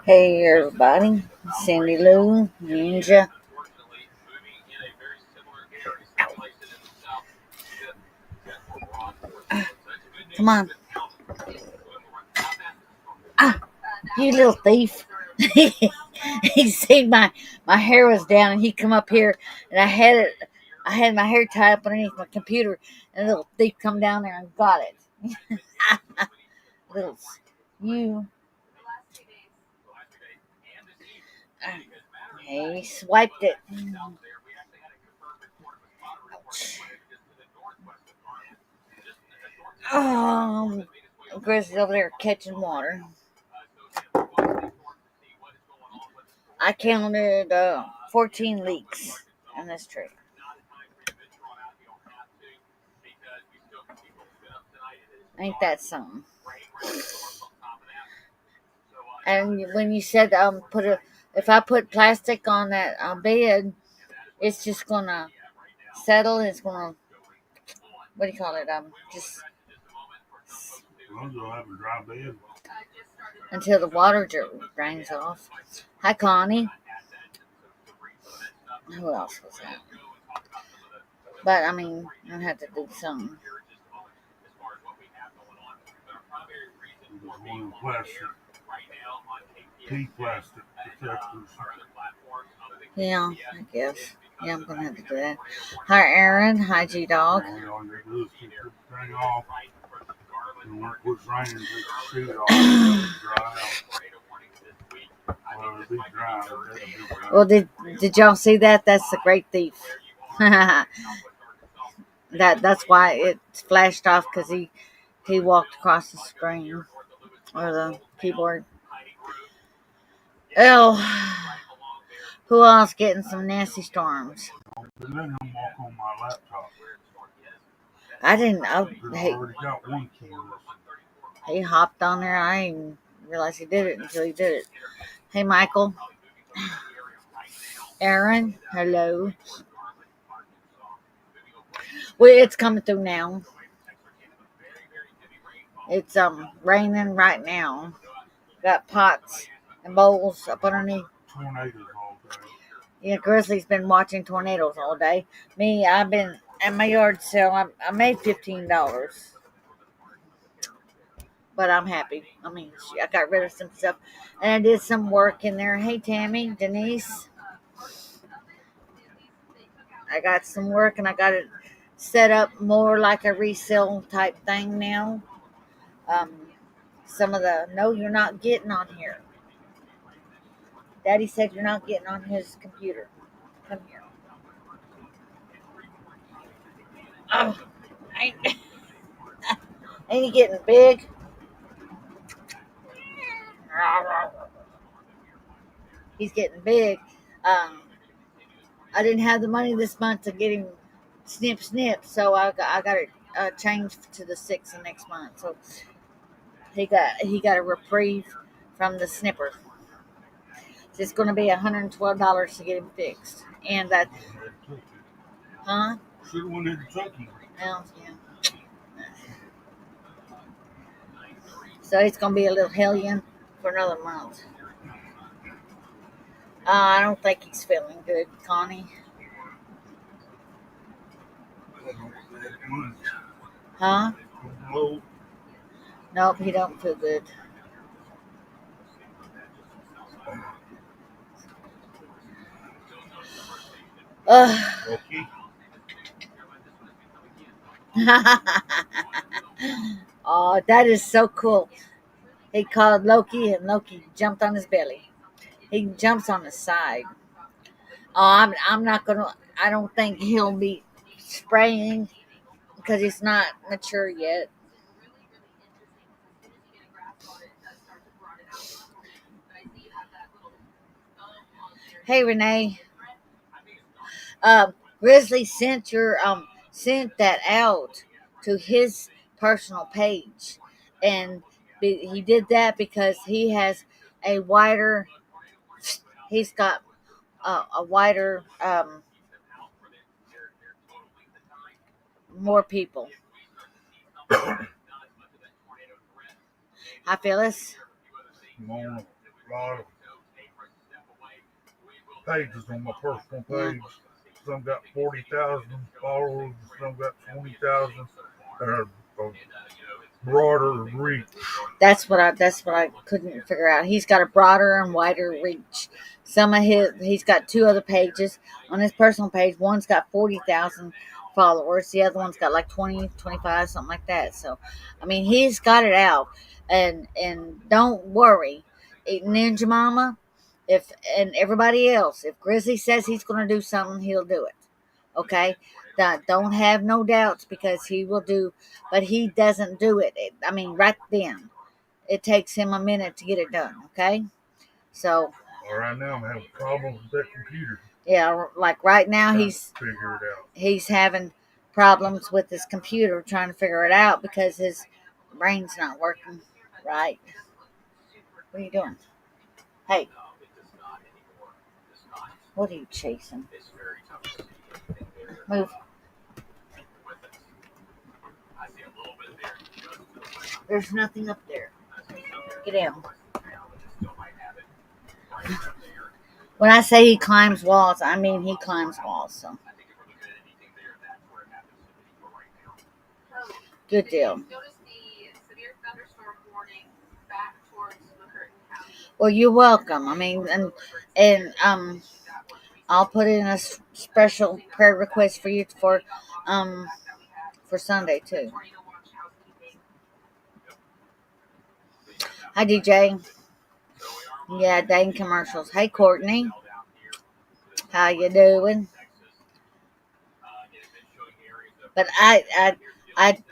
Hey everybody, Cindy Lou, Ninja. Come on. Ah, you little thief. He seen my hair was down and he come up here and I had my hair tied up underneath my computer and the little thief come down there and got it. Little you he swiped it. Um Grizzly's over there catching water. I counted 14 leaks in this tree. Ain't that something? And when you said if I put plastic on that bed, it's just gonna settle. And it's gonna what do you call it? Just You'll have a dry bed. until the water drains off. Hi, Connie. Who else was that? But I mean, I have to do something. One plastic, plastic protectors. Yeah, I guess. Yeah, I'm gonna have to do that. Hi, Aaron. Hi, G Dog. All you do is keep the thing off. And when it quits raining, take the sheet off and dry out. Well, it'll be dry. Well, did y'all see that? That's the great thief. That's why it flashed off because he walked across the screen or the keyboard. Oh, who else getting some nasty storms? And then he'll walk on my laptop. I didn't. I already got one key. He hopped on there. I didn't realize he did it until he did it. Hey, Michael. Aaron, hello. Well, it's coming through now. It's raining right now. Got pots and bowls up underneath. Tornadoes all day. Yeah, Grizzly's been watching tornadoes all day. Me, I've been at my yard sale. I made $15, but I'm happy. I mean, I got rid of some stuff, and I did some work in there. Hey, Tammy, Denise, I got some work, and I got it set up more like a resale type thing now. Um, some of the no, you're not getting on here. Daddy said you're not getting on his computer. Come here. Oh, ain't, ain't he getting big? He's getting big. Um, I didn't have the money this month to get him snip, so I got it changed to the 6th of next month. So he got a reprieve from the snipper. So it's going to be $112 to get him fixed, and that, huh? Should have went in Kentucky. Well, yeah. So it's going to be a little hellion for another month. I don't think he's feeling good, Connie. Huh? No. Nope, he don't feel good. Okay. Oh, that is so cool. He called Loki, and Loki jumped on his belly. He jumps on the side. Oh, I'm not gonna. I don't think he'll be spraying because he's not mature yet. Hey, Renee. Grizzly sent that out to his personal page, and he did that because he has a wider. He's got a wider, more people. Hi, Phyllis. More lot of pages on my personal page. Some got 40,000 followers, some got 20,000. A broader reach. That's what I couldn't figure out. He's got a broader and wider reach. He's got two other pages on his personal page. One's got 40,000 followers. The other one's got like 20, 25, something like that. So, I mean, he's got it out. And don't worry, Ninja Mama, if and everybody else, if Grizzly says he's going to do something, he'll do it. Okay, don't have no doubts because he will do, but he doesn't do it. I mean, right then, it takes him a minute to get it done. Okay, so Well, right now I'm having problems with that computer. yeah, like right now he's having problems with his computer trying to figure it out because his brain's not working right. What are you doing? Hey, what are you chasing? Move. There's nothing up there. Get down. When I say he climbs walls, I mean he climbs walls. So good deal. Well, you're welcome. I mean, and I'll put in a special prayer request for you for Sunday too. Hi, DJ. Yeah, dang commercials. Hey, Courtney. How you doing? But I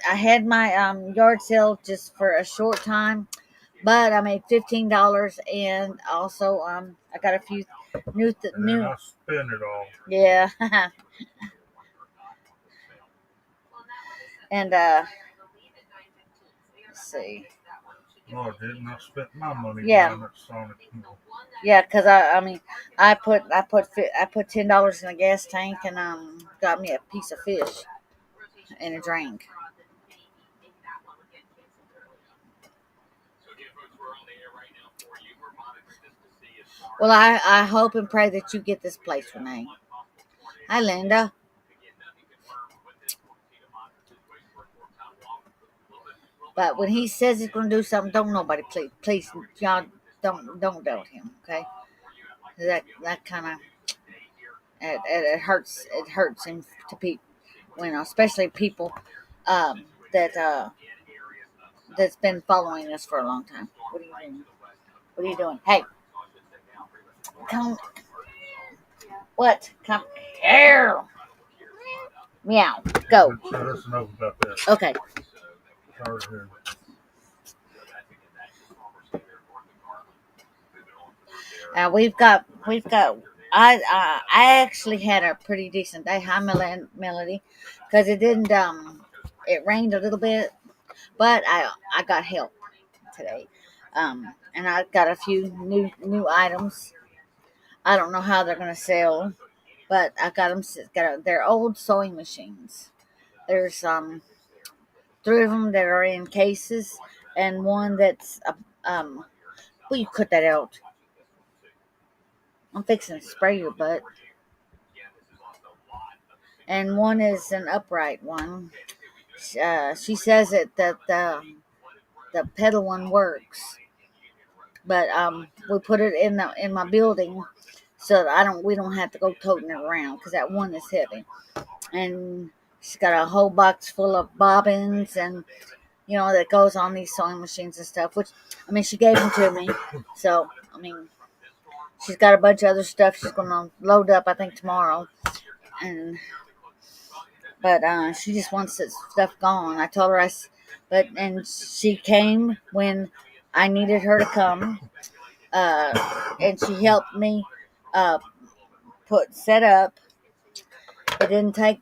had my yard sale just for a short time, but I made $15, and also I got a few new. I spent it all. Yeah, and let's see. No, I didn't. I spent my money Yeah. buying that Sonic. Yeah, cause I mean I put $10 in a gas tank and got me a piece of fish and a drink. Well, I hope and pray that you get this place, Renee. Hi, Linda. But when he says he's going to do something, don't nobody please y'all don't doubt him, okay? That kind of it hurts him to people, especially people that that's been following us for a long time. What are you doing? What are you doing? Hey, come. What? Come here. Meow. Go. That's enough about that. Okay. We've got. I actually had a pretty decent day. Hi, Melody, because it didn't. It rained a little bit, but I got help today. And I got a few new items. I don't know how they're gonna sell, but I got them. They're old sewing machines. There's 3 of them that are in cases, and one that's well, you cut that out. I'm fixing to spray your butt. And one is an upright one. She says that the pedal one works, but we put it in my building so that we don't have to go toting it around because that one is heavy. And she's got a whole box full of bobbins and that goes on these sewing machines and stuff. Which I mean, she gave them to me, so I mean, she's got a bunch of other stuff she's gonna load up, I think, tomorrow. But she just wants that stuff gone. I told her and she came when I needed her to come, and she helped me set up. It didn't take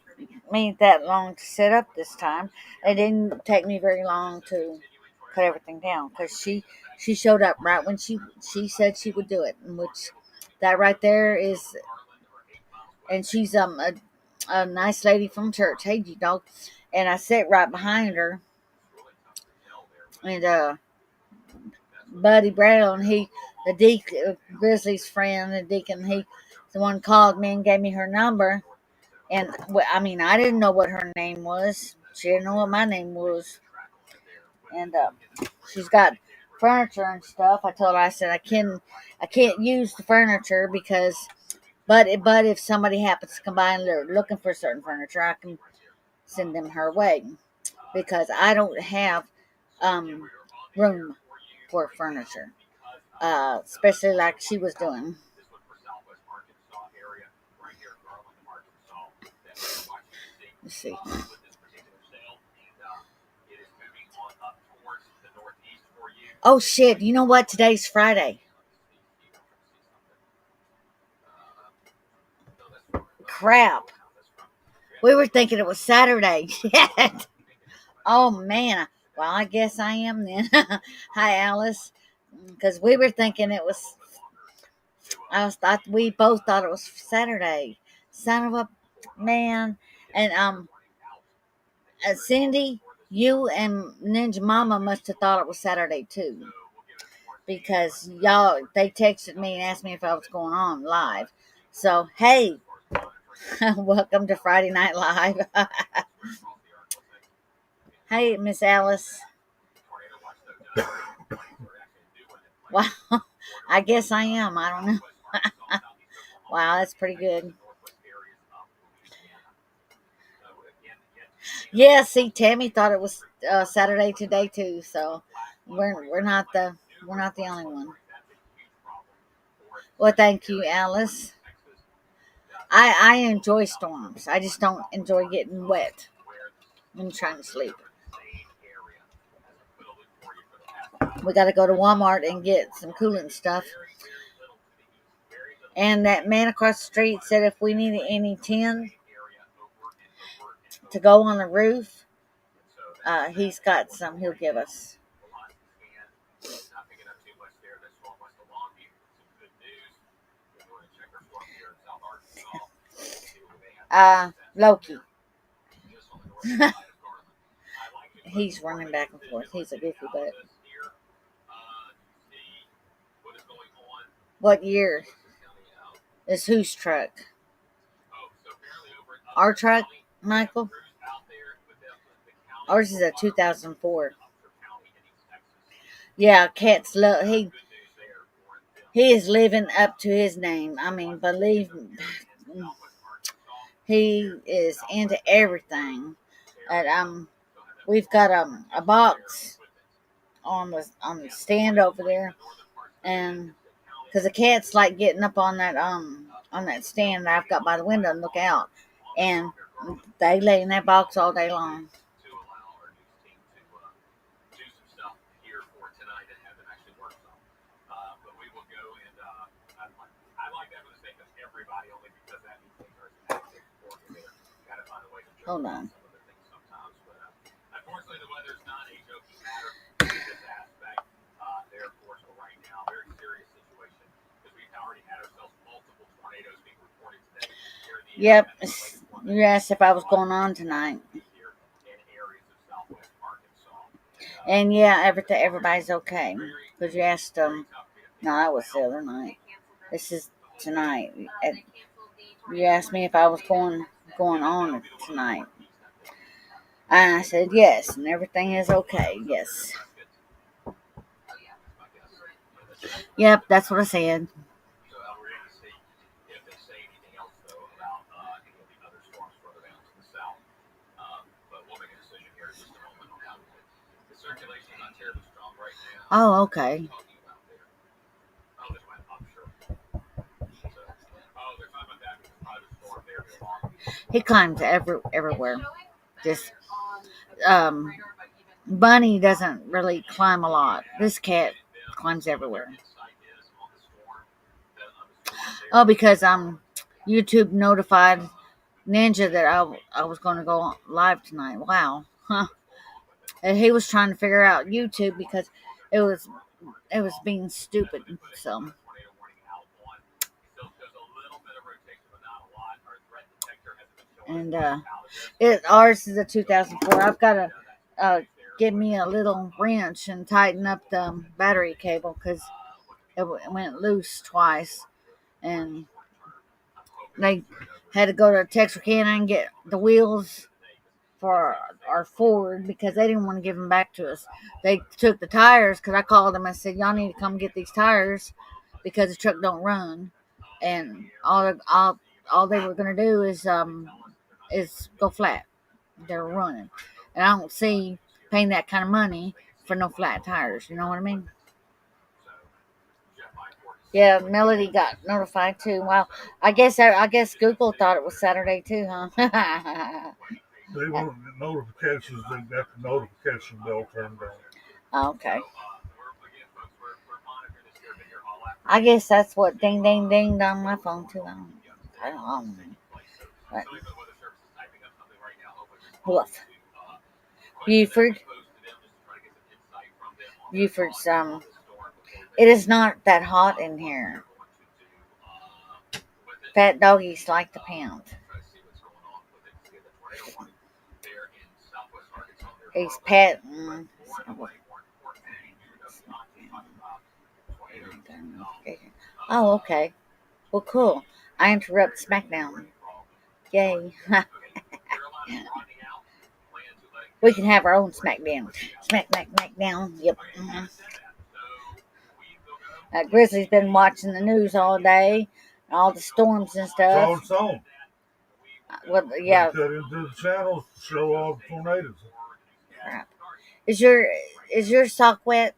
me that long to set up this time. It didn't take me very long to cut everything down because she showed up right when she said she would do it, which that right there is. And she's a nice lady from church. Hey, G dog. And I sat right behind her. And Buddy Brown, the deacon, Grizzly's friend, the deacon, the one called me and gave me her number. And I mean, I didn't know what her name was. She didn't know what my name was. And she's got furniture and stuff. I told her, I said, I can't use the furniture because, but if somebody happens to come by and they're looking for certain furniture, I can send them her way because I don't have room for furniture, especially like she was doing. Let's see. Oh shit! You know what? Today's Friday. Crap. We were thinking it was Saturday. Oh man. Well, I guess I am then. Hi, Alice. Because we were thinking it was. We both thought it was Saturday. Son of a man. And Cindy, you and Ninja Mama must have thought it was Saturday too, because they texted me and asked me if I was going on live. So hey, welcome to Friday Night Live. Hey, Miss Alice. Wow, I guess I am. I don't know. Wow, that's pretty good. Yeah, see, Tammy thought it was Saturday today too. So we're not the only one. Well, thank you, Alice. I enjoy storms. I just don't enjoy getting wet when trying to sleep. We got to go to Walmart and get some cooling stuff. And that man across the street said if we needed any tin to go on the roof, he's got some he'll give us. Loki. He's running back and forth. He's a goofy butt. What year is whose truck? Our truck, Michael? Ours is a 2004. Yeah, Cat's he is living up to his name. I mean, believe me, he is into everything. And we've got a box on the stand over there, and because the cats like getting up on that stand that I've got by the window and look out, and they lay in that box all day long. Hold on. Yep. You asked if I was going on tonight. And yeah, everybody's okay. Because you asked them. No, that was the other night. This is tonight. You asked me if I was going on tonight. And I said yes, and everything is okay. Yes. Yep, that's what I said. Oh, okay. He climbs everywhere. Just um, Bunny doesn't really climb a lot. This cat climbs everywhere. Oh, because YouTube notified Ninja that I was going to go live tonight. Wow, huh? And he was trying to figure out YouTube because it was being stupid. So, and ours is a 2004. I've got to give me a little wrench and tighten up the battery cable because It went loose twice, and they had to go to Texarkana and get the wheels for our Ford because they didn't want to give them back to us. They took the tires because I called them and said, "Y'all need to come get these tires because the truck don't run." And all they were gonna do is go flat. They're running, and I don't see paying that kind of money for no flat tires. You know what I mean? Yeah, Melody got notified too. Wow, I guess Google thought it was Saturday too, huh? They want notifications. They got the notification bell turned Oh, okay. I guess that's what ding ding dinged on my phone too. I don't know. But, woof. Buford. Buford's it is not that hot in here. Fat doggies like to pound. He's patting. Oh, okay. Well, cool. I interrupt SmackDown. Yay. We can have our own SmackDown. Smackdown. Yep. Grizzly's been watching the news all day, all the storms and down. It's stuff. on its own. Well, They yeah. cut into the channels to show all the tornadoes. Crap. Is your sock wet?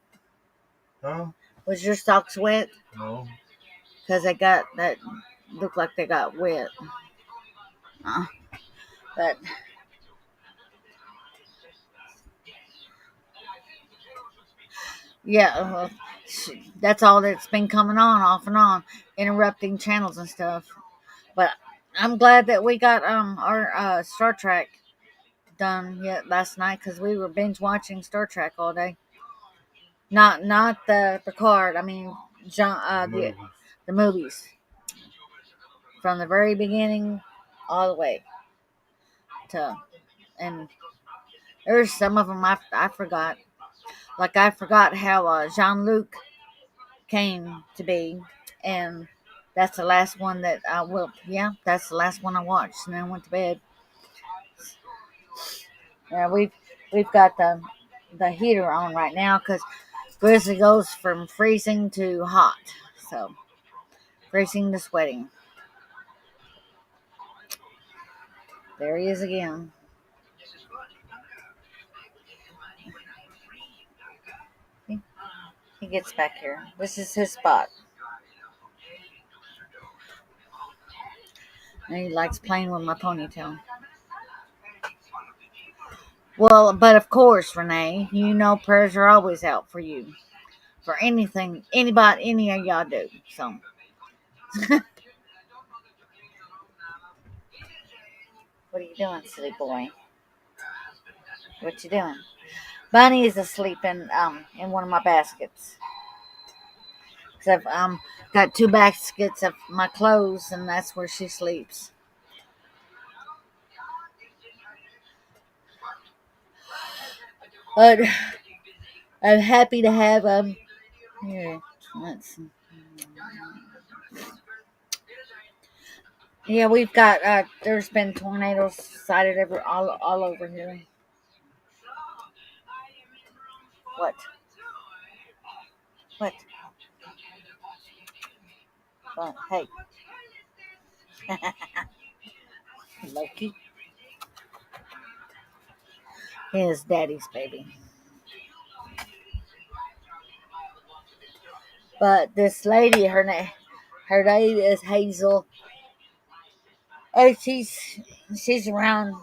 Huh? Was your socks wet? No. Because they got that looked like they got wet. But yeah, that's all that's been coming on off and on, interrupting channels and stuff. But I'm glad that we got our Star Trek done yet last night because we were binge watching Star Trek all day. Not the Picard. I mean, the movies from the very beginning all the way to, and there's some of them I forgot. Like I forgot how Jean-Luc came to be, and that's the last one that I will. Yeah, that's the last one I watched, and then I went to bed. Yeah, we've got the heater on right now because Grizzly goes from freezing to hot, so freezing to sweating. There he is again. He gets back here. This is his spot, and he likes playing with my ponytail. Well, but of course, Renee, you know prayers are always out for you. For anything, anybody, any of y'all do. So, what are you doing, silly boy? What you doing? Bunny is asleep in one of my baskets. Cause I've got two baskets of my clothes, and that's where she sleeps. But I'm happy to have here. Let's. Yeah, we've got there's been tornadoes sighted all over here. What? What? Hey, Loki. His daddy's baby. But this lady, her name is Hazel, and she's around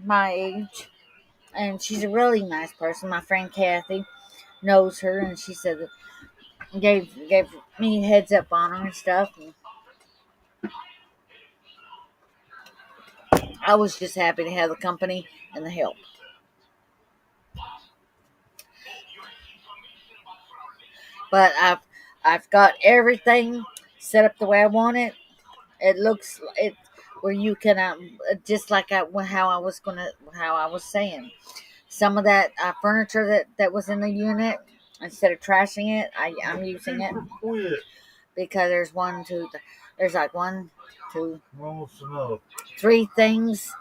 my age, and she's a really nice person. My friend Kathy knows her, and she said that gave me heads up on her and stuff. And I was just happy to have the company and the help. But I've got everything set up the way I want it. It looks it where you can just like how I was saying. Some of that furniture that was in the unit, instead of trashing it, I'm using it Quit. because there's like one, two, Almost enough. three things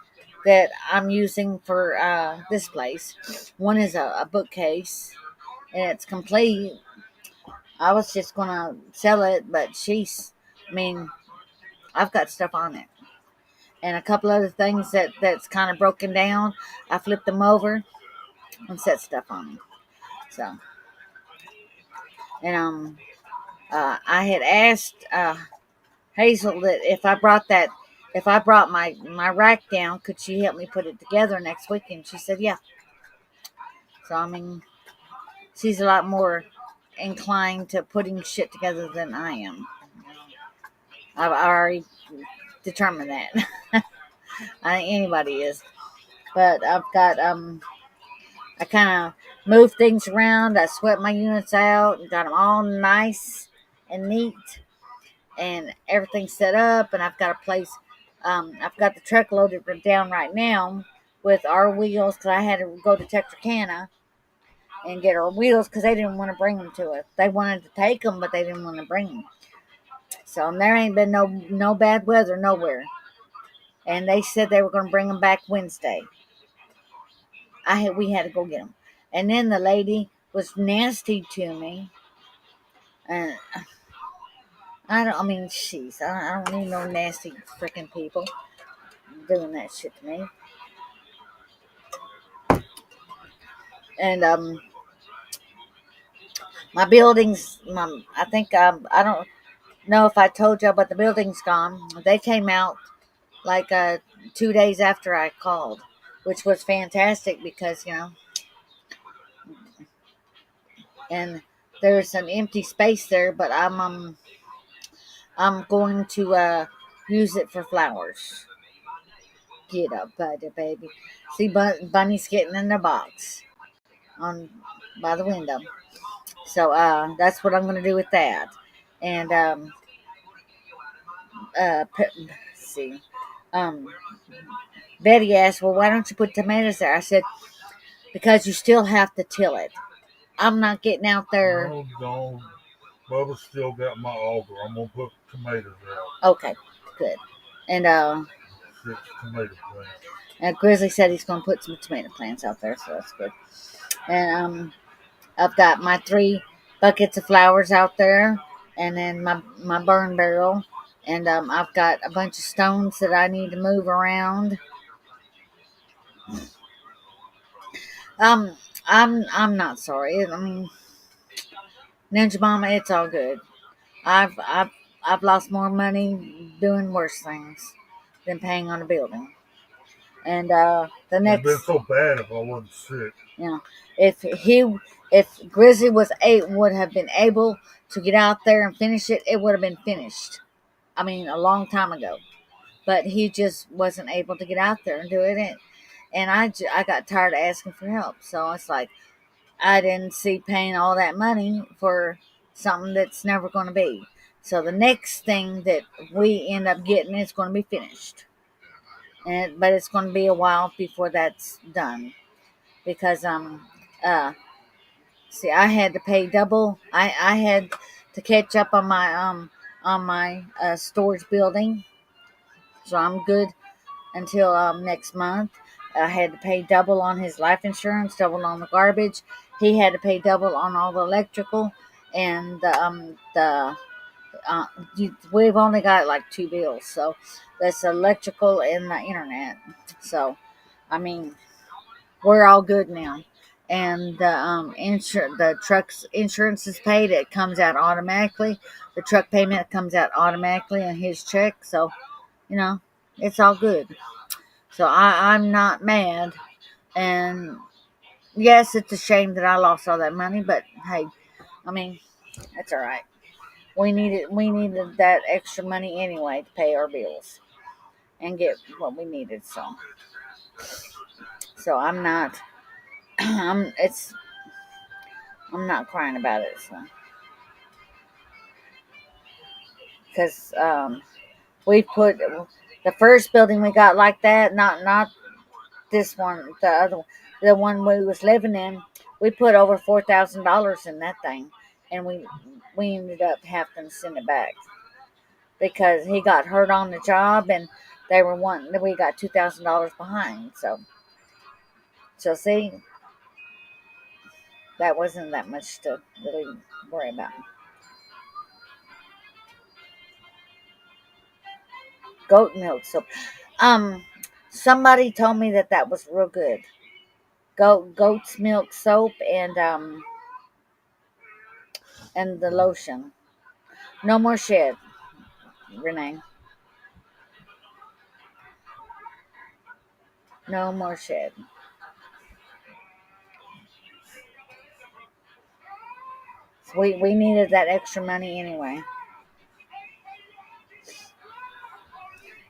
that I'm using for this place. One is a bookcase, and it's complete. I was just gonna sell it, but I mean, I've got stuff on it, and a couple other things that's kind of broken down. I flipped them over and set stuff on them. So, and I had asked Hazel that if I brought my rack down, could she help me put it together next week? And she said, yeah. So I mean, she's a lot more inclined to putting shit together than I am. I've already determined that. I think anybody is. But I've got I kind of moved things around. I swept my units out and got them all nice and neat, and everything set up. And I've got a place. I've got the truck loaded down right now with our wheels because I had to go to Texarkana and get our wheels because they didn't want to bring them to us. They wanted to take them, but they didn't want to bring them. So there ain't been no bad weather nowhere. And they said they were going to bring them back Wednesday. We had to go get them, and then the lady was nasty to me, and I mean, jeez, I don't need no nasty freaking people doing that shit to me. And my buildings, I think I don't know if I told you, but the building's gone. They came out like 2 days after I called, which was fantastic because and there's an empty space there, but I'm going to use it for flowers. Get up, buddy, baby. See, Bunny's getting in the box on by the window. So that's what I'm going to do with that. And let's see. Um, Betty asked, "Well, why don't you put tomatoes there?" I said, "Because you still have to till it. I'm not getting out there." No, don't. Bubba's still got my auger. I'm gonna put tomatoes out. Okay, good. And 6 tomato plants. Grizzly said he's going to put some tomato plants out there, so that's good. And I've got my 3 buckets of flowers out there, and then my burn barrel, and I've got a bunch of stones that I need to move around. Um, I'm not sorry. I mean, Ninja Mama, it's all good. I've I've I've lost more money doing worse things than paying on a building. And the It'd been next, so bad if I wasn't sick. you know, if Grizzly would have been able to get out there and finish it, it would have been finished. I mean, a long time ago. But he just wasn't able to get out there and do it. And I got tired of asking for help. So it's like I didn't see paying all that money for something that's never going to be. So the next thing that we end up getting is going to be finished. But it's going to be a while before that's done because uh see, I had to pay double. I had to catch up on my storage building, so I'm good until next month. I had to pay double on his life insurance, double on the garbage. He had to pay double on all the electrical, and uh, we've only got like 2 bills, so that's electrical and the internet. So, I mean, we're all good now. And the truck's insurance is paid. It comes out automatically. The truck payment comes out automatically in his check. So, you know, it's all good. So I'm not mad. And yes, it's a shame that I lost all that money, but hey, I mean, that's all right. We needed that extra money anyway to pay our bills and get what we needed. So I'm not I'm not crying about it. So because we put the first building we got like that, not this one, the other one. the one we was living in, we put over $4,000 in that thing, and we ended up having to send it back because he got hurt on the job, and they were wanting. We got $2,000 behind. So see, that wasn't that much to really worry about. Goat milk soup. Um, Somebody told me that that was real good. Goat's milk soap and the lotion. No more shit, Renee. No more shit. So we needed that extra money anyway.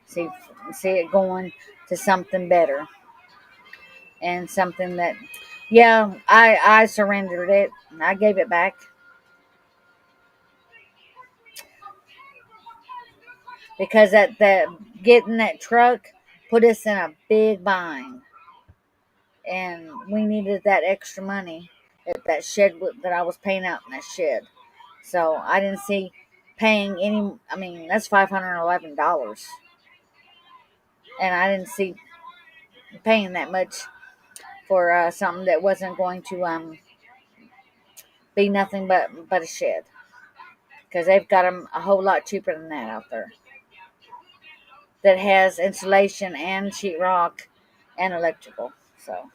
See see it going to something better and something that, yeah, I surrendered it. I gave it back because that getting that truck put us in a big bind, and we needed that extra money at that shed that I was paying out in that shed. So I didn't see paying any. I mean, that's $511, and I didn't see paying that much for something that wasn't going to be nothing but a shed, because they've got them a whole lot cheaper than that out there. That has insulation and sheetrock and electrical. So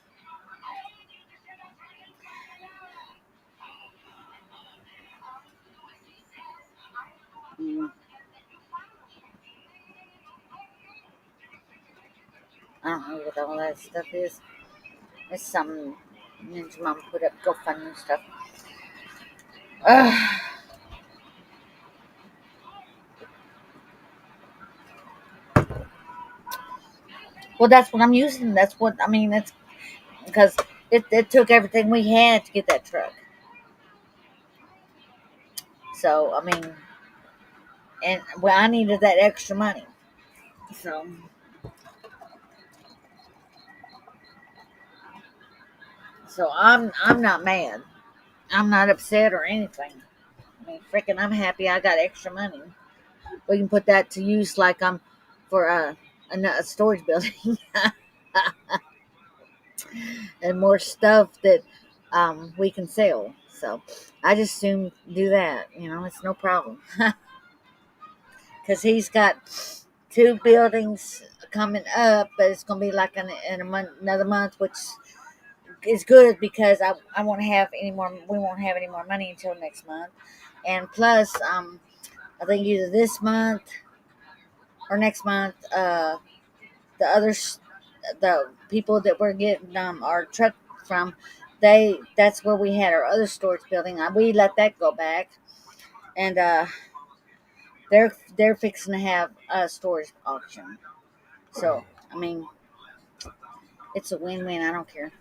mm, I don't know what all that stuff is. It's some Ninja Mom put up GoFundMe stuff. Ugh. Well, that's what I'm using. That's what I mean. It's because it took everything we had to get that truck. So I mean, and well, I needed that extra money. So I'm not mad. I'm not upset or anything. I mean, freaking, I'm happy I got extra money. We can put that to use, like for a storage building and more stuff that we can sell. So I just soon do that. It's no problem because he's got two buildings coming up, but it's gonna be like in a month, another month, which is good because I won't have any more. We won't have any more money until next month, and plus, I think either this month or next month, the others, the people that we're getting our truck from, that's where we had our other storage building. We let that go back, and they're fixing to have a storage auction. So I mean, it's a win-win. I don't care.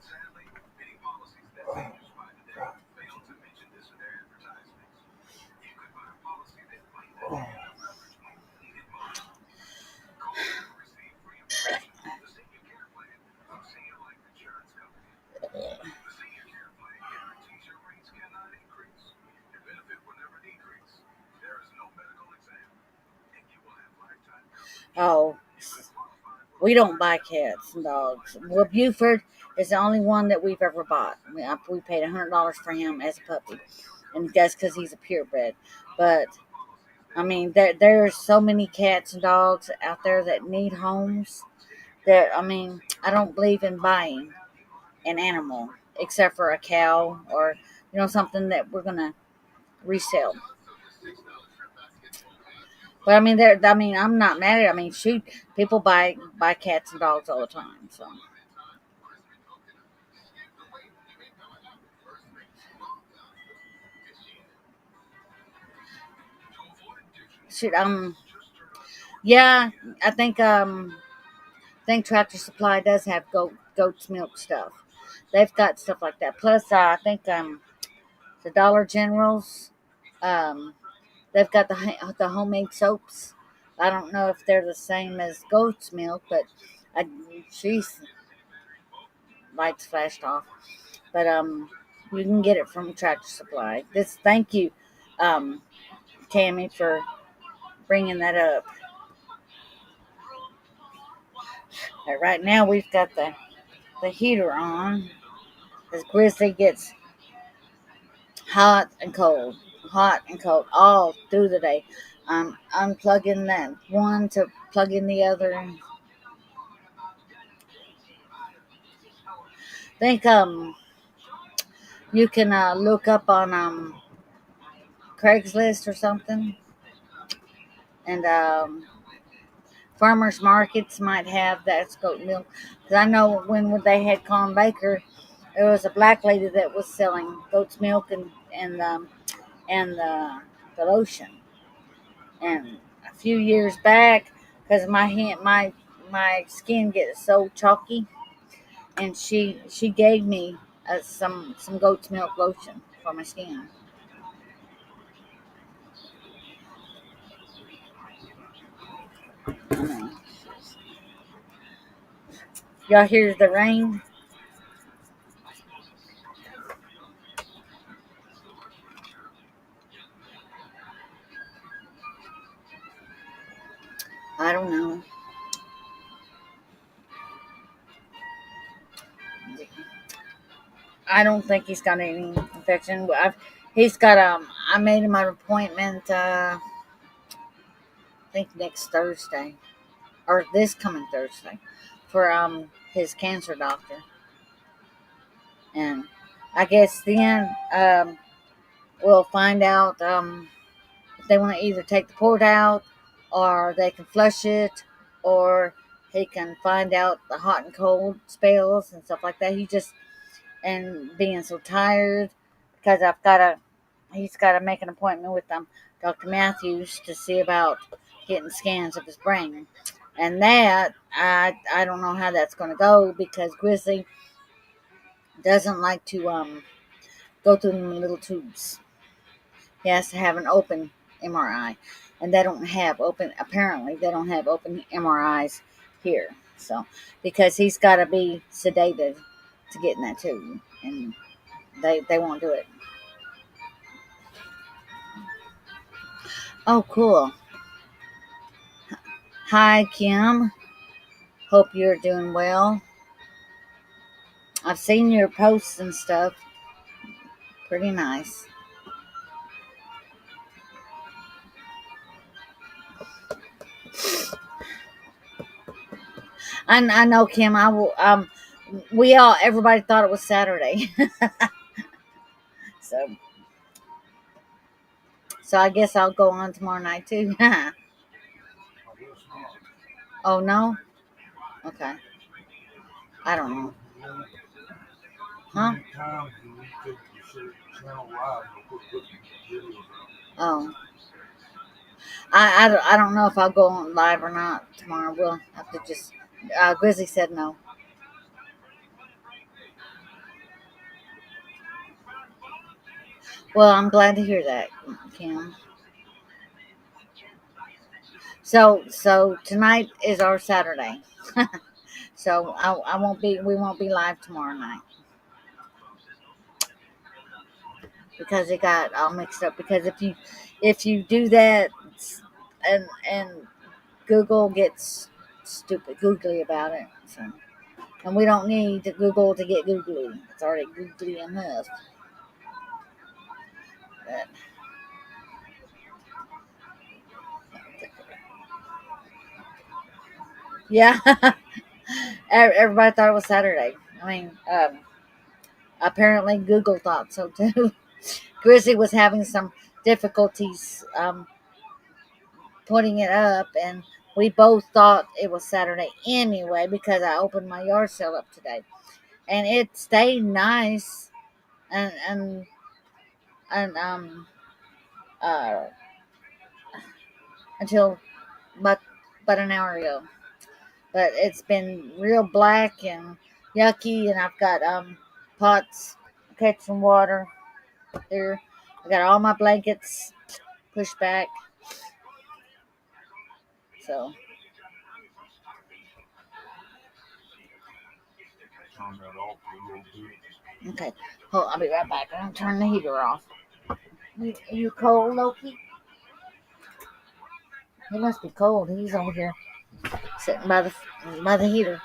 Oh, we don't buy cats and dogs. Well, Buford is the only one that we've ever bought. We paid $100 for him as a puppy, and that's because he's a purebred. But I mean, there's so many cats and dogs out there that need homes that, I mean, I don't believe in buying an animal except for a cow or something that we're gonna resell. But I mean, I'm not mad at it. I mean, shoot, people buy cats and dogs all the time. So shoot, yeah, I think Tractor Supply does have goat's milk stuff. They've got stuff like that. Plus, I think the Dollar Generals, um, they've got the homemade soaps. I don't know if they're the same as goat's milk, but I, she's lights flashed off. But you can get it from Tractor Supply. Thank you, um, Tammy, for bringing that up. Right now we've got the heater on as Grizzly gets hot and all through the day. Unplugging that one to plug in the other. I think you can look up on Craigslist or something, and farmers markets might have that goat milk. Because I know when they had Con Baker, there was a black lady that was selling goat's milk and the lotion. And a few years back, because my skin gets so chalky, and she gave me some goat's milk lotion for my skin. Y'all hear the rain? I don't know. I don't think he's got any infection. He's got I made him an appointment. I think next Thursday or this coming Thursday for his cancer doctor, and I guess then we'll find out if they want to either take the port out or they can flush it, or he can find out the hot and cold spells and stuff like that. He just and being so tired because he's got to make an appointment with Dr. Matthews to see about getting scans of his brain. And that, I don't know how that's going to go because Grizzly doesn't like to go through them little tubes. He has to have an open MRI. And they don't have open, apparently, they don't have open MRIs here. So, because he's got to be sedated to get in that tube. And they won't do it. Oh, cool. Hi, Kim. Hope you're doing well. I've seen your posts and stuff. Pretty nice. I know, Kim. I will. Everybody thought it was Saturday, so I guess I'll go on tomorrow night too. Oh no. Okay. I don't know. Huh? Oh. I don't know if I'll go on live or not tomorrow. We'll have to just. Grizzly said no. Well, I'm glad to hear that, Kim. So tonight is our Saturday. So I won't be. We won't be live tomorrow night because it got all mixed up. Because if you do that, and Google gets stupid googly about it. So, and we don't need to Google to get googly. It's already googly enough. But, yeah, everybody thought it was Saturday. I mean, apparently Google thought so too. Grizzly was having some difficulties putting it up, and we both thought it was Saturday anyway because I opened my yard sale up today, and it stayed nice, and uh until but an hour ago. But it's been real black and yucky, and I've got pots catching water here. I got all my blankets pushed back, so turn that off a little bit. Okay. Hold, I'll be right back. I'm turning the heater off. You cold, Loki? He must be cold. He's over here sitting by the heater.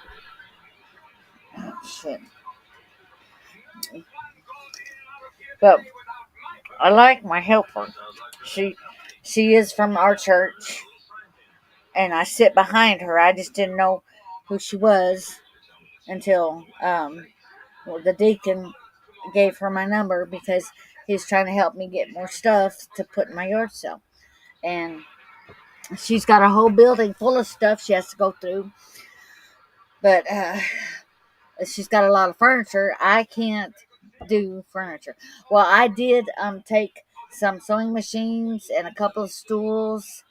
Oh, shit. But I like my helper. She she is from our church, and I sit behind her. I just didn't know who she was until the deacon gave her my number because he's trying to help me get more stuff to put in my yard sale. And she's got a whole building full of stuff she has to go through, but she's got a lot of furniture. I can't do furniture. Well, I did take some sewing machines and a couple of stools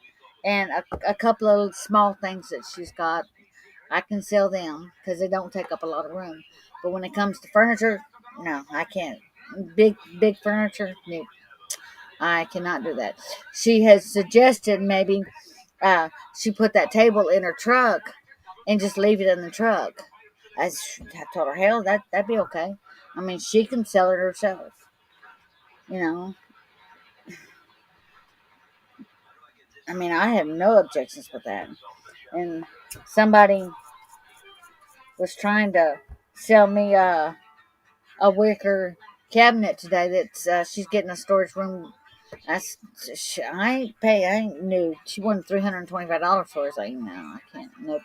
and a couple of small things that she's got. I can sell them because they don't take up a lot of room. But when it comes to furniture, no, I can't. Big furniture, no, I cannot do that. She has suggested maybe she put that table in her truck and just leave it in the truck. I told her, hell, that'd be okay. I mean, she can sell it herself. You know, I mean, I have no objections with that. And somebody was trying to sell me a wicker cabinet today that she's getting a storage room. I ain't new. She wanted $325 for it. I was like, no, I can't. Nope,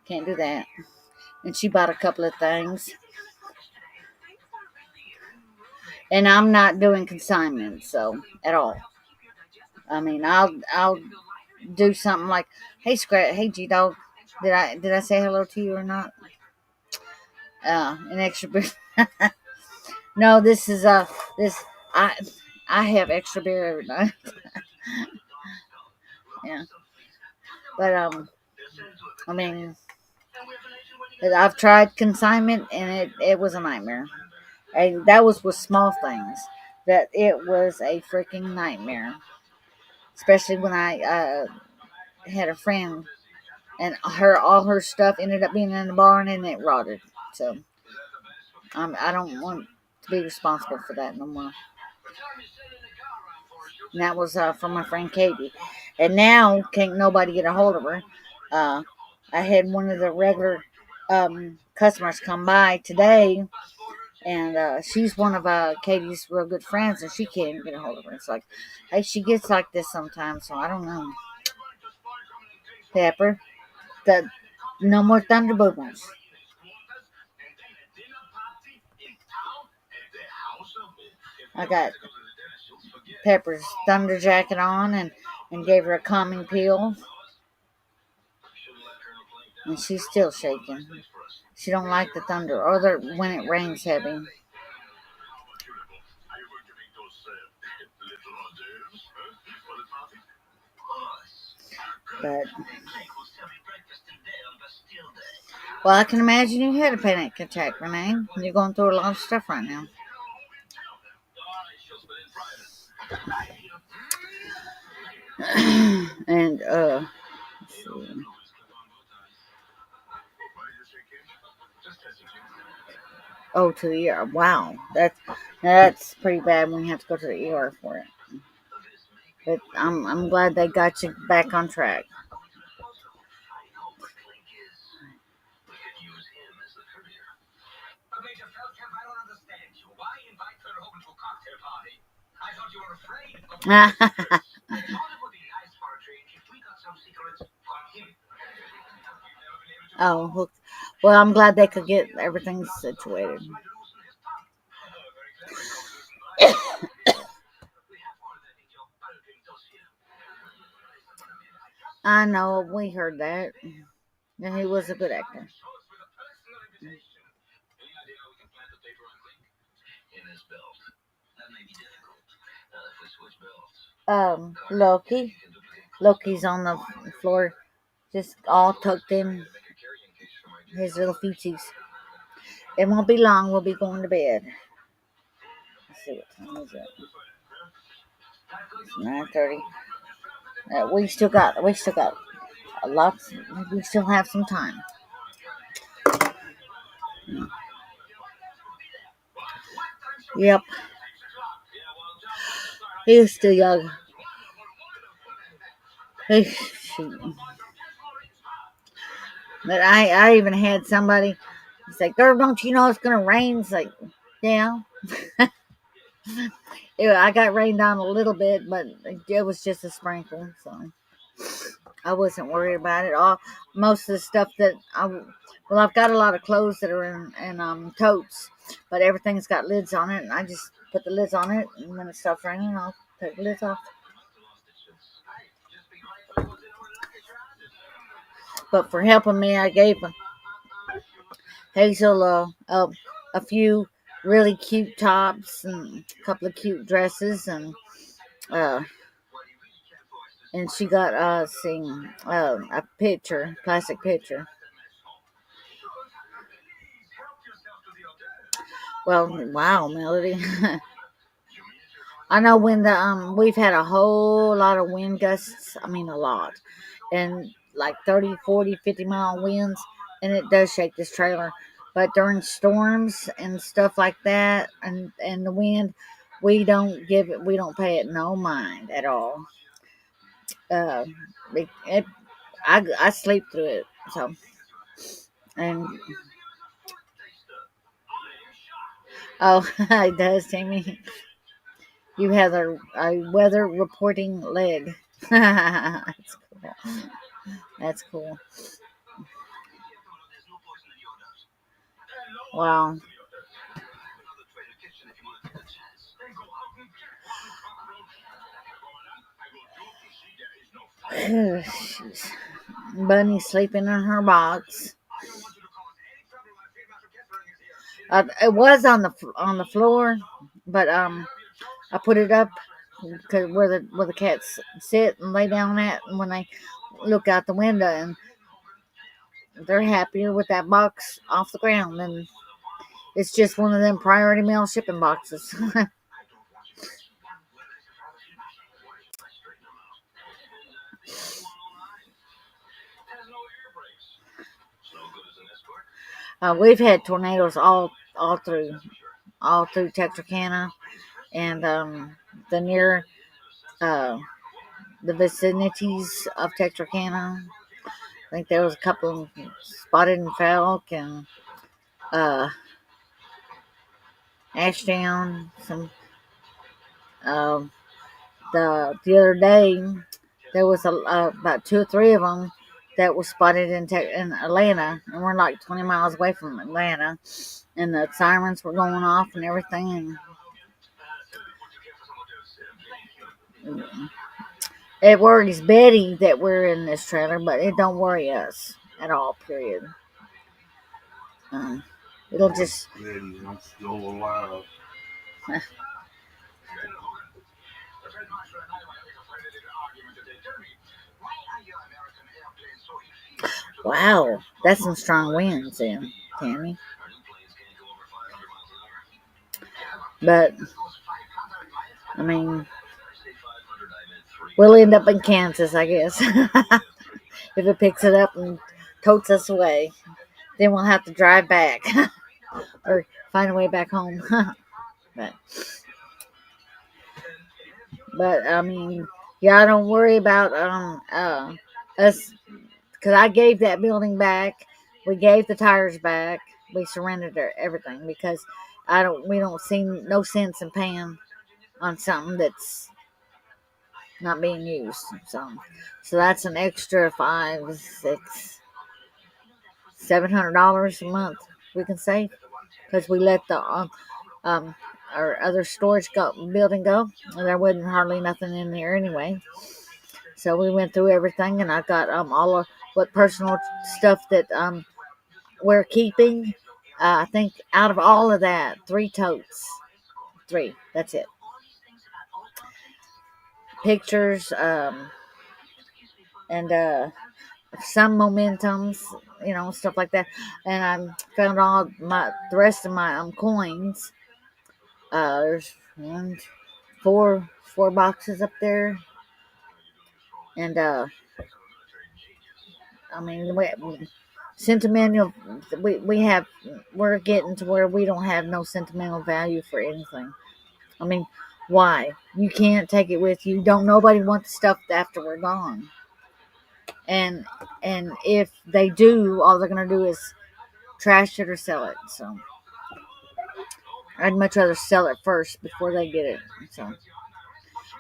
can't do that. And she bought a couple of things. And I'm not doing consignment, so at all. I mean, I'll do something like, hey Scrat, hey G Dog, did I say hello to you or not? An extra beer. No, this is this I I have extra beer every night. Yeah, but I mean, I've tried consignment and it was a nightmare. And that was with small things. That it was a freaking nightmare, especially when I had a friend and all her stuff ended up being in the barn and it rotted. So I don't want to be responsible for that no more. And that was from my friend Katie. And now can't nobody get a hold of her. Uh, I had one of the regular customers come by today, and she's one of Katie's real good friends, and she can't get a hold of her. It's like, hey, she gets like this sometimes, so I don't know. Pepper, the no more thunder boomers. I got Pepper's thunder jacket on and gave her a calming peel, and she's still shaking. She don't like the thunder or when it rains heavy. But well, I can imagine you had a panic attack, Renee. You're going through a lot of stuff right now. And let's see. Oh, to the ER. Wow, that's pretty bad when you have to go to the ER for it. But I'm glad they got you back on track. Oh, well, I'm glad they could get everything situated. I know, we heard that. Yeah, he was a good actor. Loki. Loki's on the floor, just all tucked in his little feeties. It won't be long. We'll be going to bed. Let's see what time is it. It's 9:30. We still got lots. We still have some time. Yep, he was still young. Shoot. But I even had somebody say, "Girl, don't you know it's gonna rain?" It's like, yeah. I got rained on a little bit, but it was just a sprinkle, so I wasn't worried about it. All most of the stuff that I've got a lot of clothes that are in totes, but everything's got lids on it, and I just put the lids on it, and when it stops raining, I'll take the lids off. But for helping me, I gave Hazel a few really cute tops and a couple of cute dresses, uh, and she got a picture, plastic picture. Well, wow, Melody. I know when we've had a whole lot of wind gusts. I mean, a lot, and like 30, 40, 50 mile winds, and it does shake this trailer. But during storms and stuff like that, and the wind, we don't pay it no mind at all. Uh, it I sleep through it. So, and oh, it does, Jamie. You have a weather reporting leg. That's cool. That's cool. Wow. Bunny sleeping in her box. It was on the floor, but I put it up because where the cats sit and lay down at when they look out the window, and they're happier with that box off the ground than it's just one of them priority mail shipping boxes. We've had tornadoes all through Texarkana and the near uh, the vicinities of Texarkana. I think there was a couple spotted in Falk and uh, Ashdown. Some uh, the other day there was about two or three of them that was spotted in Atlanta, and we're like 20 miles away from Atlanta, and the sirens were going off and everything. And it worries Betty that we're in this trailer, but it don't worry us at all. Period. Um, it'll just Ladies, I'm still alive. wow. That's some strong winds, then, Tammy. But I mean, we'll end up in Kansas, I guess, if it picks it up and totes us away. Then we'll have to drive back or find a way back home. but, but I mean, y'all don't worry about us because I gave that building back. We gave the tires back. We surrendered everything because we don't see no sense in paying on something that's not being used. So that's an extra five, six, $700 a month we can save because we let the um our other building go, and there wasn't hardly nothing in there anyway. So we went through everything, and I got all of what personal stuff that we're keeping. I think out of all of that, three totes, three. That's it. Pictures, and some momentums, stuff like that. And I found all the rest of my coins. There's one, four boxes up there, and I mean, Sentimental, we have, we're getting to where we don't have no sentimental value for anything. I mean, why? You can't take it with you. Don't nobody want the stuff after we're gone. And if they do, all they're gonna do is trash it or sell it. So I'd much rather sell it first before they get it. So,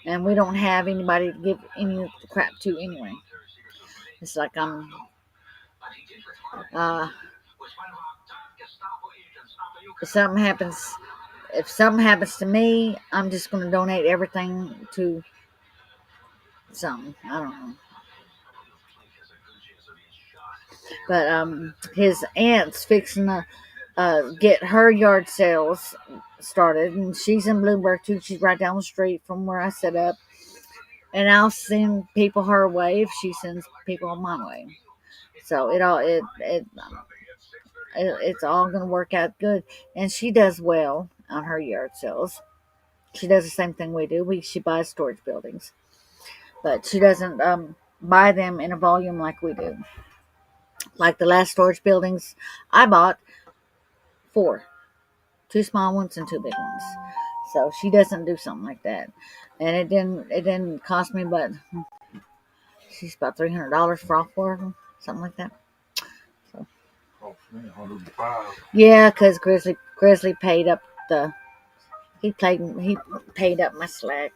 and we don't have anybody to give any of the crap to anyway. It's like uh, if something happens, if something happens to me, I'm just gonna donate everything to something. I don't know. But his aunt's fixing to get her yard sales started, and she's in Bloomberg too. She's right down the street from where I set up, and I'll send people her way if she sends people my way. So it's all gonna work out good, and she does well on her yard sales. She does the same thing we do. She buys storage buildings, but she doesn't buy them in a volume like we do. Like the last storage buildings I bought, four, two small ones and two big ones. So she doesn't do something like that, and it didn't cost me, but she's about $300 for all four of them, something like that. So Cost me 105. yeah, because Grizzly paid up the he paid up my slack.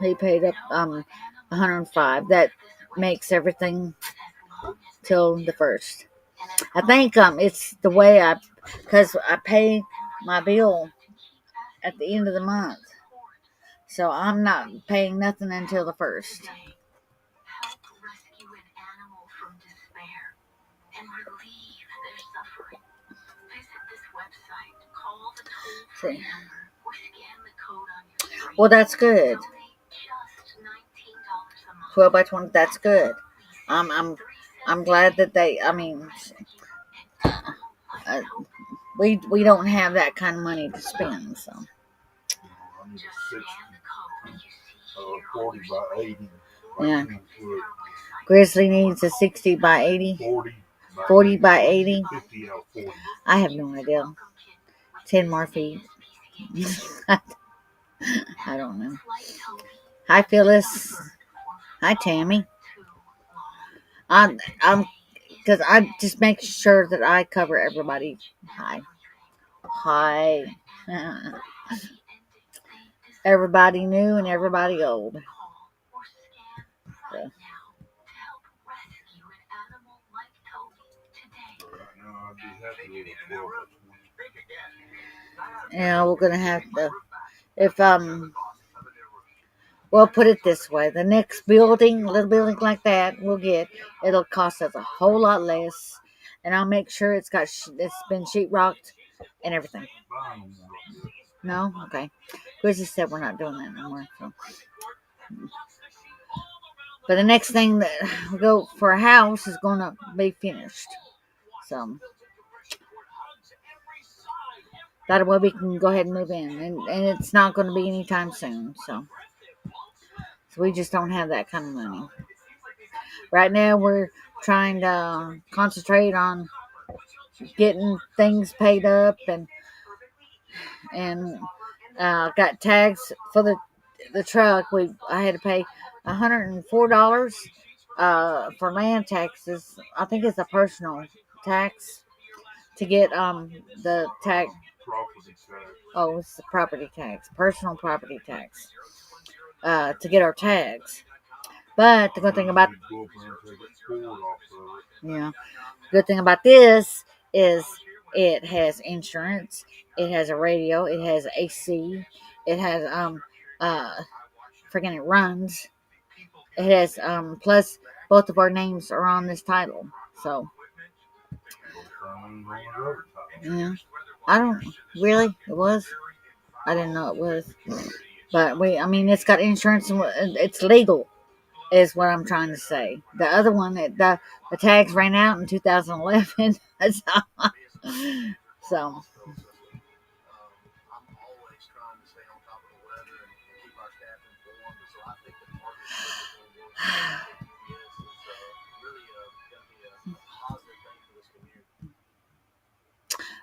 He paid up 105. That makes everything till the first. I think it's the way because I pay my bill at the end of the month. So I'm not paying nothing until the first. See. Well, that's good. 12 by 20. That's good. I'm glad that they. I mean, uh, we don't have that kind of money to spend. So I need a 60, 40 by 80. yeah. Grizzly needs a 60 by 80. 40 by 80. 50 out 40. I have no idea. 10 more feet. I don't know. Hi, Phyllis. Hi, Tammy. I'm because I just make sure that I cover everybody. Hi. Everybody new and everybody old. So. Yeah, we're gonna have to. If well, put it this way: the next building, little building like that, it'll cost us a whole lot less, and I'll make sure it's been sheetrocked and everything. No, okay. Grizzly said we're not doing that no more. So. But the next thing that we go for a house is going to be finished. So that way we can go ahead and move in. And it's not going to be anytime soon. So we just don't have that kind of money. Right now we're trying to concentrate on getting things paid up and got tags for the truck. I had to pay $104 for land taxes. I think it's a personal tax to get the tax. Oh, it's the property tax, personal property tax, to get our tags. But the good thing about good thing about this is it has insurance, it has a radio, it has AC, it has freaking it runs. It has plus both of our names are on this title. So yeah. I don't really it was. I didn't know it was. But I mean it's got insurance and it's legal is what I'm trying to say. The other one the tags ran out in 2011. So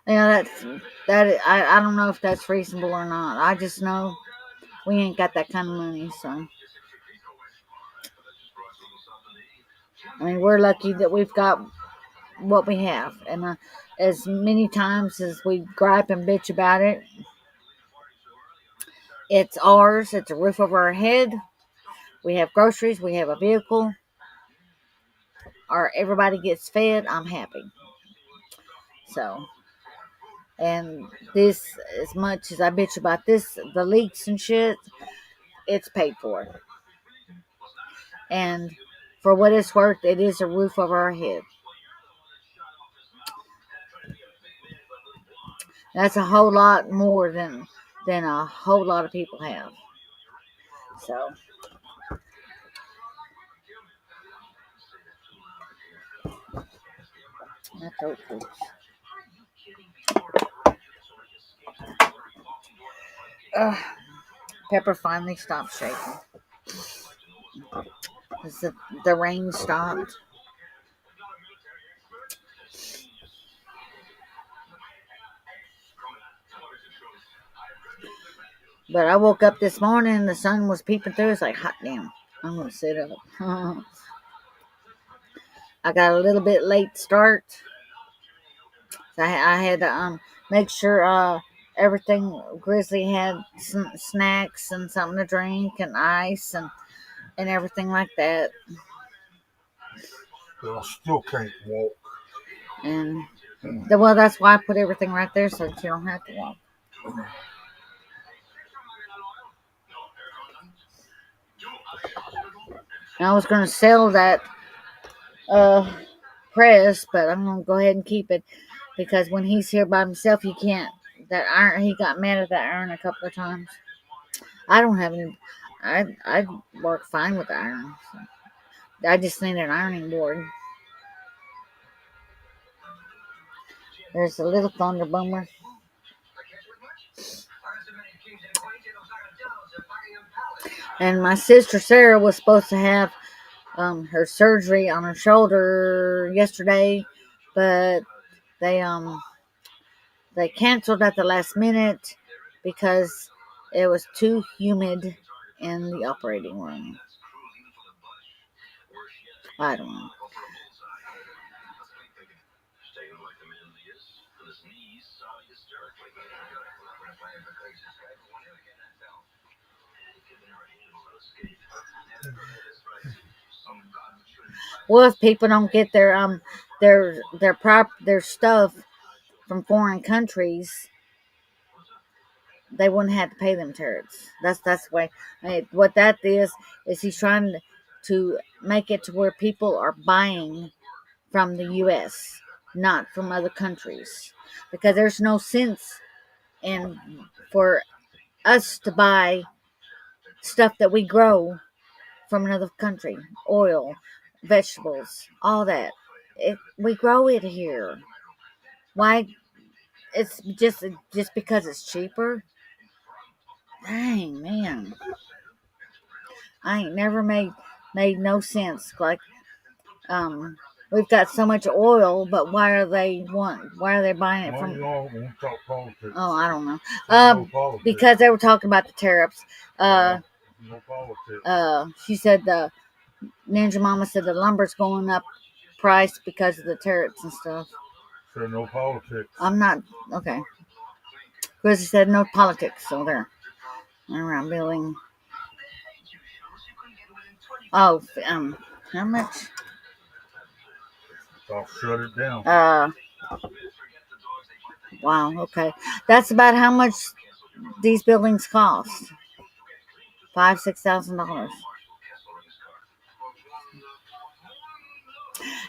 Yeah, I don't know if that's reasonable or not. I just know we ain't got that kind of money, so I mean we're lucky that we've got what we have, and as many times as we gripe and bitch about it, it's ours. It's a roof over our head. We have groceries. We have a vehicle. Or everybody gets fed. I'm happy. So, and this, as much as I bitch about this, the leaks and shit, it's paid for. And for what it's worth, it is a roof over our head. That's a whole lot more than a whole lot of people have. So, that's okay. Pepper finally stopped shaking. The rain stopped. But I woke up this morning, the sun was peeping through. It's like, hot damn, I'm going to sit up. I got a little bit late start. So I had to make sure everything Grizzly had snacks and something to drink and ice and everything like that. But I still can't walk. And well, that's why I put everything right there so that you don't have to walk. And I was going to sell that press, but I'm going to go ahead and keep it because when he's here by himself, you can't. That iron, he got mad at that iron a couple of times. I don't have any. I work fine with the iron. So. I just need an ironing board. There's a little thunder boomer. And my sister Sarah was supposed to have her surgery on her shoulder yesterday, but they canceled at the last minute because it was too humid in the operating room. I don't know. Well, if people don't get their stuff from foreign countries, they wouldn't have to pay them tariffs. That's the way. I mean, what that is he's trying to make it to where people are buying from the U.S., not from other countries, because there's no sense in for us to buy stuff that we grow from another country, oil, vegetables, all that. We grow it here. Why? It's just because it's cheaper. Dang man, I ain't never made no sense. Like we've got so much oil, but why are they buying it from? Oh, I don't know. Because they were talking about the tariffs. She said the Ninja Mama said the lumber's going up price because of the tariffs and stuff. So no politics. I'm not okay. Chrissy said no politics, so there. Around building. Oh, how much? I'll shut it down. Wow, okay. That's about how much these buildings cost. $5,000-$6,000.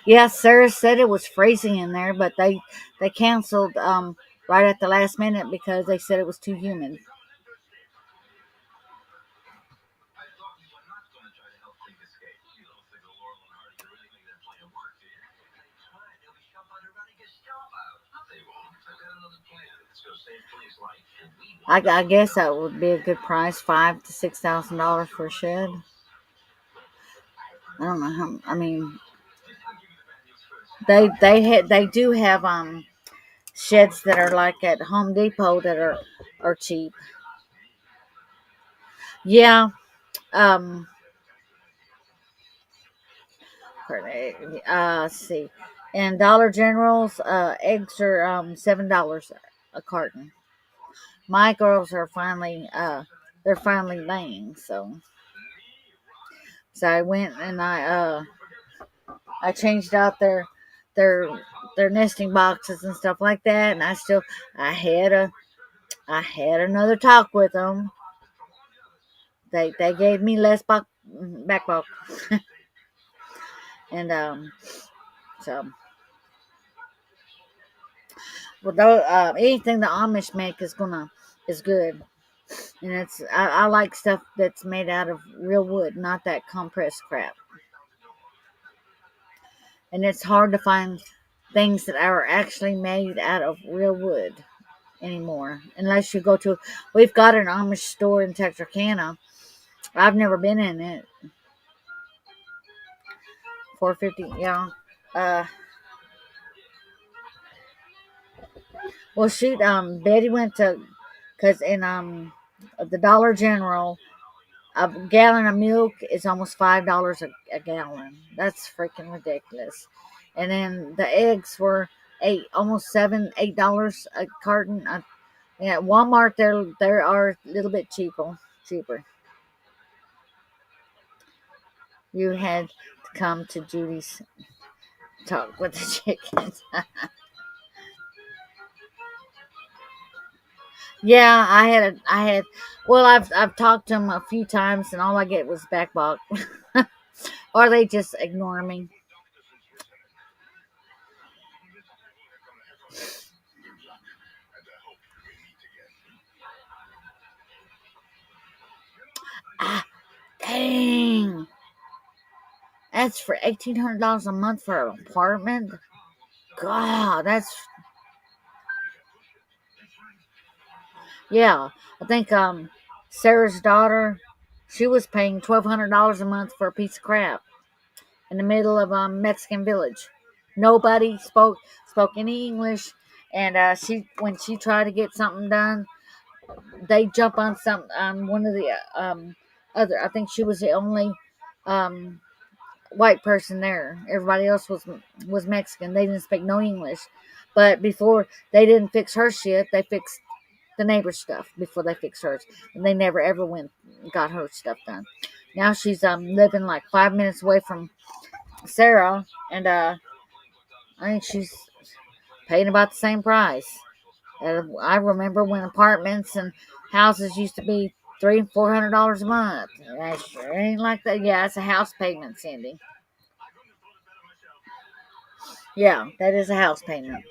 Yeah, Sarah said it was freezing in there, but they canceled right at the last minute because they said it was too humid. I guess that would be a good price, $5,000 to $6,000 for a shed. I don't know how. I mean, they do have sheds that are like at Home Depot that are cheap. Yeah. Um. Let's see. And Dollar General's eggs are $7 a carton. My girls are finally they're finally laying, so I went and I changed out their their nesting boxes and stuff like that, and I had a I had another talk with them. They gave me less back bulk, and so well, though, anything the Amish make is good, and I like stuff that's made out of real wood, not that compressed crap. And it's hard to find things that are actually made out of real wood anymore, unless you go to. We've got an Amish store in Texarkana. I've never been in it. 450, yeah. Uh, well, shoot. Betty went to, cause in the Dollar General, a gallon of milk is almost $5 a gallon. That's freaking ridiculous. And then the eggs were almost $8 a carton. Yeah, Walmart they are a little bit cheaper. You had to come to Judy's talk with the chickens. Yeah, I had. Well, I've talked to them a few times, and all I get was back balk, or they just ignore me. Ah, dang! That's for $1,800 a month for an apartment. God, that's yeah. I think Sarah's daughter, she was paying $1,200 a month for a piece of crap in the middle of a Mexican village. Nobody spoke any English, and she when she tried to get something done, they jump on one of the other. I think she was the only um, white person there. Everybody else was Mexican. They didn't speak no English, but before they didn't fix her shit, they fixed the neighbor's stuff before they fixed hers, and they never ever went and got her stuff done. Now she's living like 5 minutes away from Sarah, and I think she's paying about the same price. I remember when apartments and houses used to be $300-400 a month. That sure ain't like that. Yeah, it's a house payment, Cindy. Yeah, that is a house payment,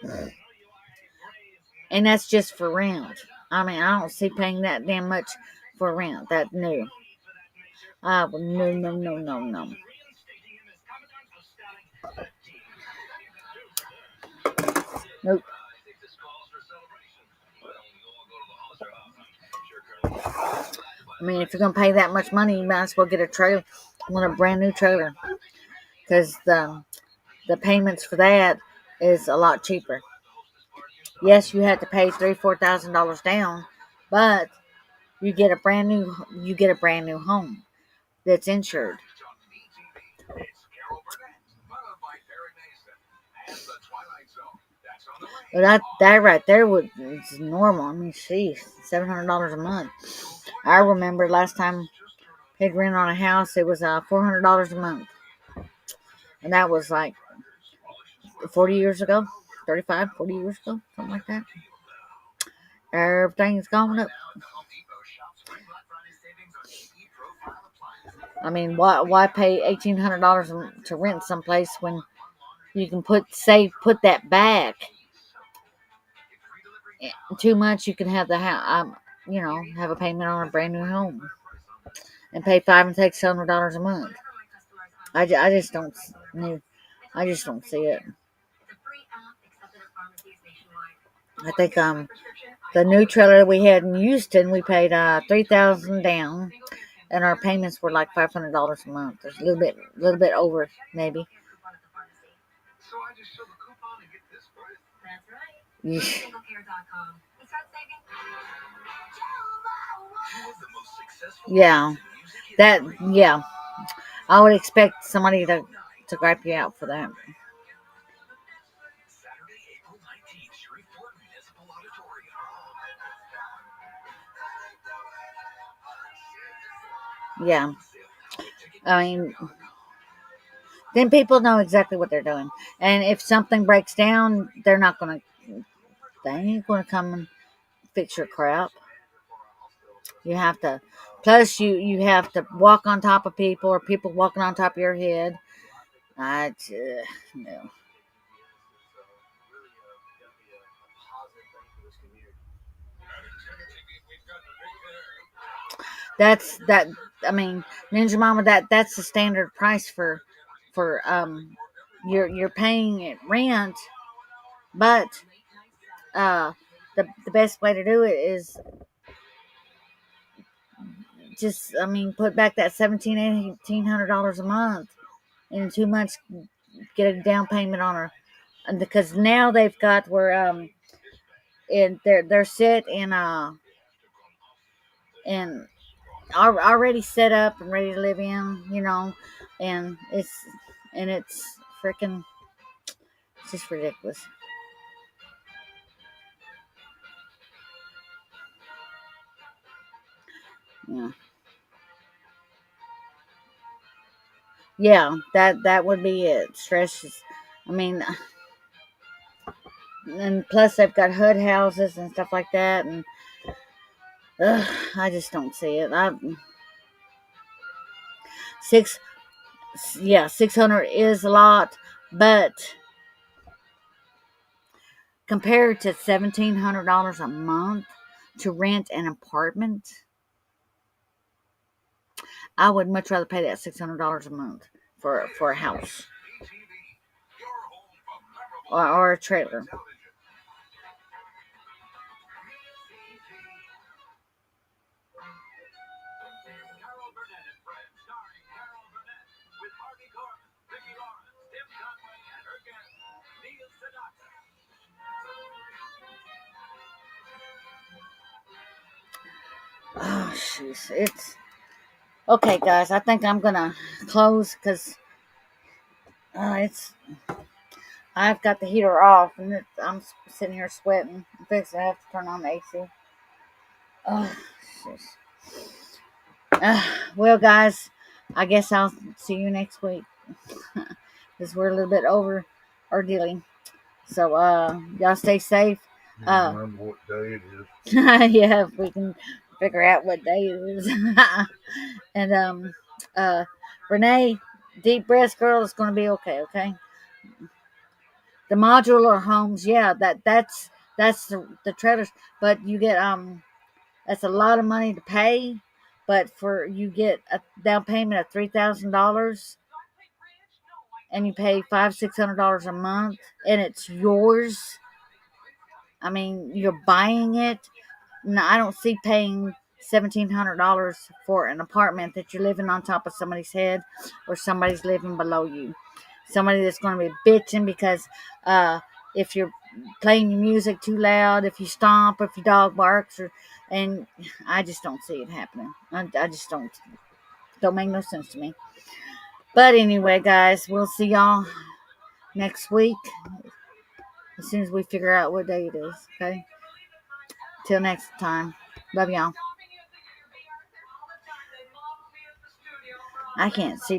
and that's just for rent. I mean, I don't see paying that damn much for rent. That new. No, no, no, no, no. Nope. I mean, if you're gonna pay that much money, you might as well get a trailer, want a brand new trailer, because the payments for that is a lot cheaper. Yes, you had to pay $3,000-4,000 down, but you get a brand new home that's insured. But that right there is normal. I mean, sheesh, $700 a month. I remember last time paid rent on a house, it was $400 a month, and that was like 40 years ago, 35, 40 years ago, something like that. Everything's going up. I mean, why pay $1,800 to rent someplace when you can put that back 2 months? You can have the house, have a payment on a brand new home and pay $500 and $600 a month. I just don't I just don't see it. I think the new trailer we had in Houston, we paid $3,000 down, and our payments were like $500 a month. There's a little bit over maybe. Yeah, that, yeah. I would expect somebody to gripe you out for that. Yeah. I mean, then people know exactly what they're doing. And if something breaks down, they ain't gonna come and fix your crap. You have to, plus you have to walk on top of people or people walking on top of your head. No. That's that. I mean, Ninja Mama. That's the standard price for. You're paying it rent, but the best way to do it is just, I mean, put back that $1,700-$1,800 a month, and in 2 months get a down payment on her, and because now they've got where and they're set in already set up and ready to live in, and it's freaking, it's just ridiculous. Yeah, yeah, that would be it. Stress is, I mean, and plus they've got HUD houses and stuff like that, and I just don't see it. Six, yeah, 600 is a lot, but compared to $1,700 a month to rent an apartment, I would much rather pay that $600 a month for a house or a trailer. Oh, jeez, it's okay, guys. I think I'm gonna close because it's I've got the heater off and I'm sitting here sweating. I'm fixing to have to turn on the AC. Oh, jeez. Well, guys, I guess I'll see you next week because we're a little bit over our dealing. So, y'all stay safe. Remember what day it is. Yeah, if we can figure out what day it is. And uh, Renee, deep breath, girl, it's going to be okay. Okay. The modular homes, yeah, that's the trailers, but you get that's a lot of money to pay, but for you get a down payment of $3,000, and you pay $500-$600 a month, and it's yours. I mean, you're buying it. No, I don't see paying $1,700 for an apartment that you're living on top of somebody's head, or somebody's living below you. Somebody that's going to be bitching because uh, if you're playing your music too loud, if you stomp, if your dog barks, and I just don't see it happening. I just don't make no sense to me. But anyway, guys, we'll see y'all next week as soon as we figure out what day it is. Okay. Till next time. Love y'all. I can't see.